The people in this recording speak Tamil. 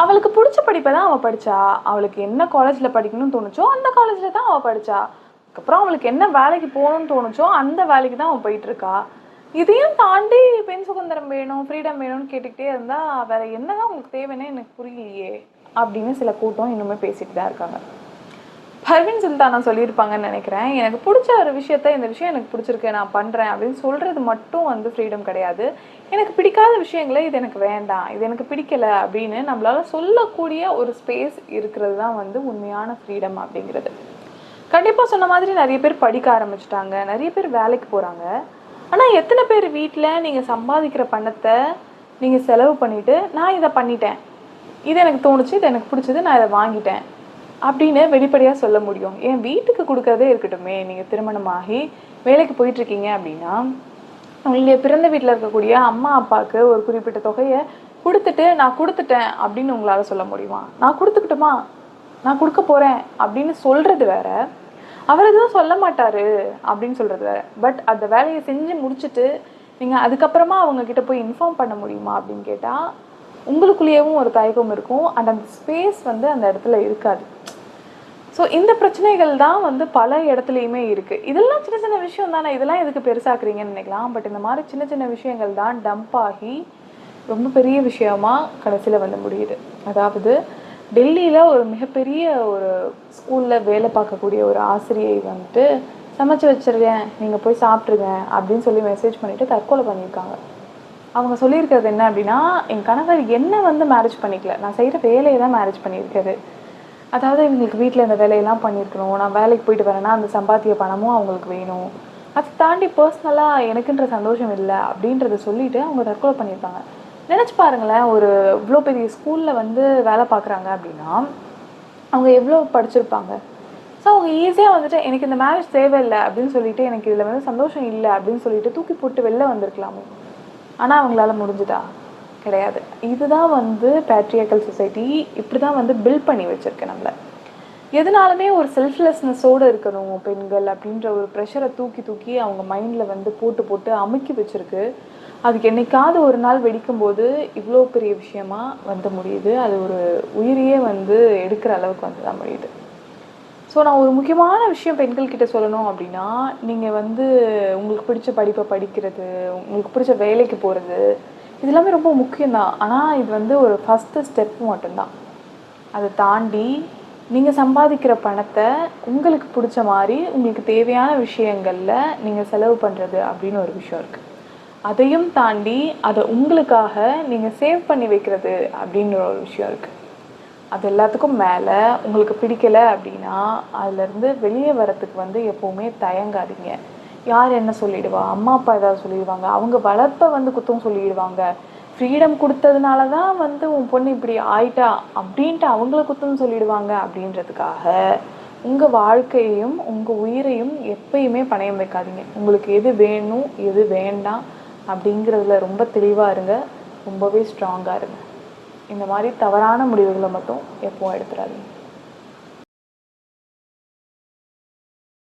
அவளுக்கு பிடிச்ச படிப்பை தான் அவள் படித்தா. அவளுக்கு என்ன காலேஜில் படிக்கணும்னு தோணுச்சோ அந்த காலேஜில் தான் அவள் படித்தா. அதுக்கப்புறம் அவளுக்கு என்ன வேலைக்கு போகணும்னு தோணுச்சோ அந்த வேலைக்கு தான் அவள் போயிட்டுருக்கா. இதையும் தாண்டி பெண் சுதந்திரம் வேணும், ஃப்ரீடம் வேணும்னு கேட்டுக்கிட்டே இருந்தால் வேறு என்ன தான் உங்களுக்கு தேவைன்னு எனக்கு புரியலையே அப்படின்னு சில கூட்டம் இன்னுமே பேசிட்டு தான் இருக்காங்க. பர்வீன் சுல்தானா சொல்லியிருப்பாங்கன்னு நினைக்கிறேன், எனக்கு பிடிச்ச ஒரு விஷயத்த, இந்த விஷயம் எனக்கு பிடிச்சிருக்கு நான் பண்ணுறேன் அப்படின்னு சொல்கிறது மட்டும் வந்து ஃப்ரீடம் கிடையாது. எனக்கு பிடிக்காத விஷயங்களே இது எனக்கு வேண்டாம், இது எனக்கு பிடிக்கலை அப்படின்னு நம்மளால சொல்லக்கூடிய ஒரு ஸ்பேஸ் இருக்கிறது தான் வந்து உண்மையான ஃப்ரீடம் அப்படிங்கிறது. கண்டிப்பாக சொன்ன மாதிரி நிறைய பேர் படிக்க ஆரம்பிச்சிட்டாங்க, நிறைய பேர் வேலைக்கு போகிறாங்க. ஆனால் எத்தனை பேர் வீட்டில் நீங்கள் சம்பாதிக்கிற பணத்தை நீங்கள் செலவு பண்ணிவிட்டு நான் இதை பண்ணிட்டேன், இது எனக்கு தோணுச்சு, இது எனக்கு பிடிச்சது, நான் இதை வாங்கிட்டேன் அப்படின்னு வெளிப்படையாக சொல்ல முடியும்? என் வீட்டுக்கு கொடுக்கறதே இருக்கட்டுமே, நீங்கள் திருமணமாகி வேலைக்கு போயிட்டுருக்கீங்க அப்படின்னா உங்களுடைய பிறந்த வீட்டில் இருக்கக்கூடிய அம்மா அப்பாவுக்கு ஒரு குறிப்பிட்ட தொகையை கொடுத்துட்டு நான் கொடுத்துட்டேன் அப்படின்னு உங்களால் சொல்ல முடியுமா? நான் கொடுத்துக்கிட்டுமா, நான் கொடுக்க போகிறேன் அப்படின்னு சொல்கிறது வேற, அவர் எதுவும் சொல்ல மாட்டார் அப்படின்னு சொல்கிறது வேற. பட் அந்த வேலையை செஞ்சு முடிச்சுட்டு நீங்கள் அதுக்கப்புறமா அவங்கக்கிட்ட போய் இன்ஃபார்ம் பண்ண முடியுமா அப்படின்னு கேட்டால் உங்களுக்குள்ளேயும் ஒரு தயக்கம் இருக்கும். அண்ட் அந்த ஸ்பேஸ் வந்து அந்த இடத்துல இருக்காது. ஸோ இந்த பிரச்சனைகள் தான் வந்து பல இடத்துலையுமே இருக்குது. இதெல்லாம் சின்ன சின்ன விஷயம் தானே, இதெல்லாம் எதுக்கு பெருசாக்குறீங்கன்னு நினைக்கலாம். பட் இந்த மாதிரி சின்ன சின்ன விஷயங்கள் தான் டம்ப் ஆகி ரொம்ப பெரிய விஷயமா கடைசியில் வந்து முடியுது. அதாவது டெல்லியில் ஒரு மிகப்பெரிய ஒரு ஸ்கூலில் வேலை பார்க்கக்கூடிய ஒரு ஆசிரியை வந்துட்டு சமைச்சு வச்சிருக்கேன், நீங்கள் போய் சாப்பிட்ருங்க அப்படின்னு சொல்லி மெசேஜ் பண்ணிவிட்டு தற்கொலை பண்ணியிருக்காங்க. அவங்க சொல்லியிருக்கிறது என்ன அப்படின்னா, என் கணவர் என்ன வந்து மேரேஜ் பண்ணிக்கல, நான் செய்கிற வேலையை தான் மேரேஜ் பண்ணியிருக்காரு. அதாவது இவங்களுக்கு வீட்டில் இந்த வேலையெல்லாம் பண்ணியிருக்கணும், நான் வேலைக்கு போயிட்டு வரேன்னா அந்த சம்பாத்திய பணமும் அவங்களுக்கு வேணும், அதை தாண்டி பர்சனலாக எனக்குன்ற சந்தோஷம் இல்லை அப்படின்றத சொல்லிவிட்டு அவங்க தற்கொலை பண்ணியிருக்காங்க. நினச்சி பாருங்களேன், ஒரு இவ்வளோ பெரிய ஸ்கூலில் வந்து வேலை பார்க்குறாங்க அப்படின்னா அவங்க எவ்வளோ படிச்சிருப்பாங்க. ஸோ அவங்க ஈஸியாக வந்துட்டு எனக்கு இந்த மேரேஜ் தேவையில்லை அப்படின்னு சொல்லிட்டு, எனக்கு இதில் வந்து சந்தோஷம் இல்லை அப்படின்னு சொல்லிட்டு தூக்கி போட்டு வெளில வந்திருக்கலாமே. ஆனால் அவங்களால முடிஞ்சுதா? கிடையாது. இதுதான் வந்து பேட்ரியார்க்கல் சொசைட்டி இப்படி தான் வந்து பில்ட் பண்ணி வச்சுருக்கேன் நம்மளை. எதனாலுமே ஒரு செல்ஃப்லெஸ்னஸோடு இருக்கணும் பெண்கள் அப்படின்ற ஒரு ப்ரெஷரை தூக்கி தூக்கி அவங்க மைண்டில் வந்து போட்டு போட்டு அமுக்கி வச்சுருக்கு. அதுக்கு என்னைக்காவது ஒரு நாள் வெடிக்கும்போது இவ்வளோ பெரிய விஷயமா வந்து முடியுது. அது ஒரு உயிரையே வந்து எடுக்கிற அளவுக்கு வந்து தான் முடியுது. ஸோ நான் ஒரு முக்கியமான விஷயம் பெண்கள்கிட்ட சொல்லணும் அப்படின்னா, நீங்கள் வந்து உங்களுக்கு பிடிச்ச படிப்பை படிக்கிறது, உங்களுக்கு பிடிச்ச வேலைக்கு போகிறது, இது எல்லாமே ரொம்ப முக்கியம்தான். ஆனால் இது வந்து ஒரு ஃபஸ்ட்டு ஸ்டெப் மட்டும்தான். அதை தாண்டி நீங்கள் சம்பாதிக்கிற பணத்தை உங்களுக்கு பிடிச்ச மாதிரி உங்களுக்கு தேவையான விஷயங்களில் நீங்கள் செலவு பண்ணுறது அப்படின்னு ஒரு விஷயம் இருக்குது. அதையும் தாண்டி அதை உங்களுக்காக நீங்கள் சேவ் பண்ணி வைக்கிறது அப்படின்ற ஒரு விஷயம் இருக்குது. அது எல்லாத்துக்கும் மேலே உங்களுக்கு பிடிக்கலை அப்படின்னா அதுலேருந்து வெளியே வரத்துக்கு வந்து எப்போவுமே தயங்காதீங்க. யார் என்ன சொல்லிடுவா, அம்மா அப்பா ஏதாவது சொல்லிடுவாங்க, அவங்க வளர்ப்பை வந்து குத்தம் சொல்லிடுவாங்க, ஃப்ரீடம் கொடுத்ததுனால தான் வந்து உன் பொண்ணு இப்படி ஆயிட்டா அப்படின்ட்டு அவங்கள குத்தம் சொல்லிடுவாங்க அப்படின்றதுக்காக உங்கள் வாழ்க்கையையும் உங்கள் உயிரையும் எப்பயுமே பணயம் வைக்காதீங்க. உங்களுக்கு எது வேணும் எது வேண்டாம் அப்படிங்கிறதுல ரொம்ப தெளிவாக இருங்க, ரொம்பவே ஸ்ட்ராங்காக இருங்க. இந்த மாதிரி தவறான முடிவுகளை மட்டும் எப்பவும் எடுத்துடாதீங்க.